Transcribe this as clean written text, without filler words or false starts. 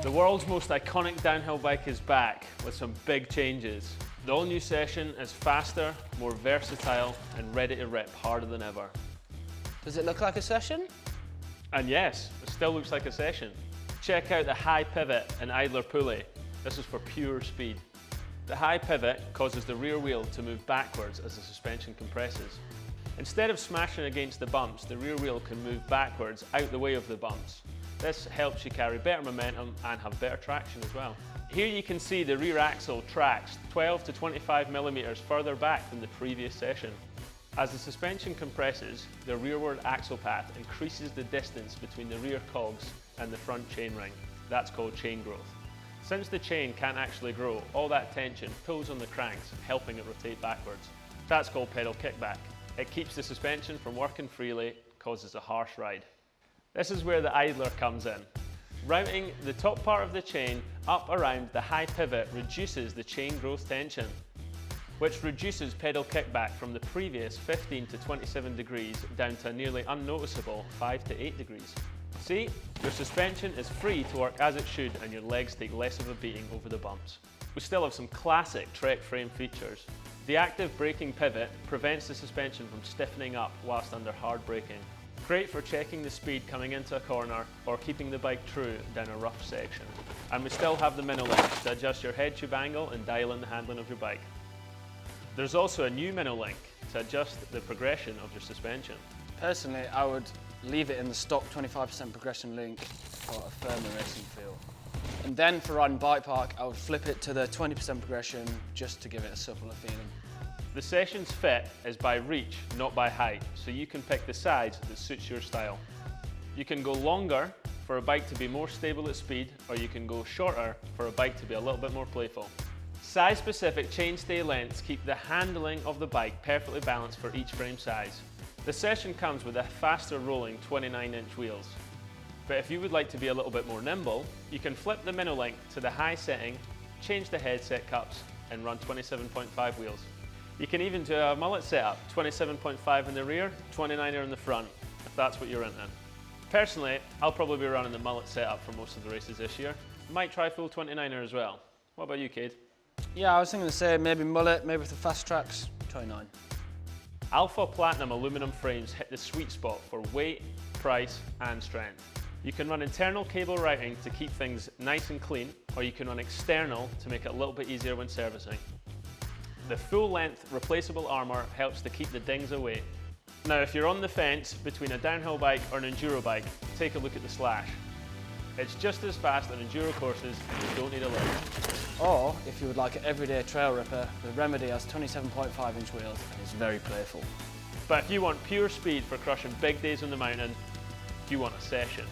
The world's most iconic downhill bike is back with some big changes. The all-new Session is faster, more versatile and ready to rip harder than ever. Does it look like a Session? And yes, it still looks like a Session. Check out the high pivot and idler pulley. This is for pure speed. The high pivot causes the rear wheel to move backwards as the suspension compresses. Instead of smashing against the bumps, the rear wheel can move backwards out the way of the bumps. This helps you carry better momentum and have better traction as well. Here you can see the rear axle tracks 12 to 25 millimeters further back than the previous Session. As the suspension compresses, the rearward axle path increases the distance between the rear cogs and the front chainring. That's called chain growth. Since the chain can't actually grow, all that tension pulls on the cranks, helping it rotate backwards. That's called pedal kickback. It keeps the suspension from working freely, causes a harsh ride. This is where the idler comes in. Routing the top part of the chain up around the high pivot reduces the chain growth tension, which reduces pedal kickback from the previous 15 to 27 degrees down to a nearly unnoticeable 5 to 8 degrees. See, your suspension is free to work as it should and your legs take less of a beating over the bumps. We still have some classic Trek frame features. The active braking pivot prevents the suspension from stiffening up whilst under hard braking. Great for checking the speed coming into a corner or keeping the bike true down a rough section. And we still have the Minolink to adjust your head tube angle and dial in the handling of your bike. There's also a new Minolink to adjust the progression of your suspension. Personally, I would leave it in the stock 25% progression link for a firmer racing feel. And then for riding bike park, I would flip it to the 20% progression just to give it a suppler feeling. The Session's fit is by reach, not by height, so you can pick the size that suits your style. You can go longer for a bike to be more stable at speed, or you can go shorter for a bike to be a little bit more playful. Size-specific chainstay lengths keep the handling of the bike perfectly balanced for each frame size. The Session comes with a faster rolling 29-inch wheels. But if you would like to be a little bit more nimble, you can flip the Minolink to the high setting, change the headset cups, and run 27.5 wheels. You can even do a mullet setup, 27.5 in the rear, 29er in the front, if that's what you're into. Personally, I'll probably be running the mullet setup for most of the races this year. Might try full 29er as well. What about you, Cade? Yeah, I was thinking to say maybe mullet, maybe with the fast tracks, 29. Alpha Platinum aluminum frames hit the sweet spot for weight, price, and strength. You can run internal cable routing to keep things nice and clean, or you can run external to make it a little bit easier when servicing. The full-length replaceable armour helps to keep the dings away. Now, if you're on the fence between a downhill bike or an enduro bike, take a look at the Slash. It's just as fast on enduro courses and you don't need a lift. Or, if you would like an everyday trail ripper, the Remedy has 27.5-inch wheels and is very playful. But if you want pure speed for crushing big days on the mountain, you want a Session.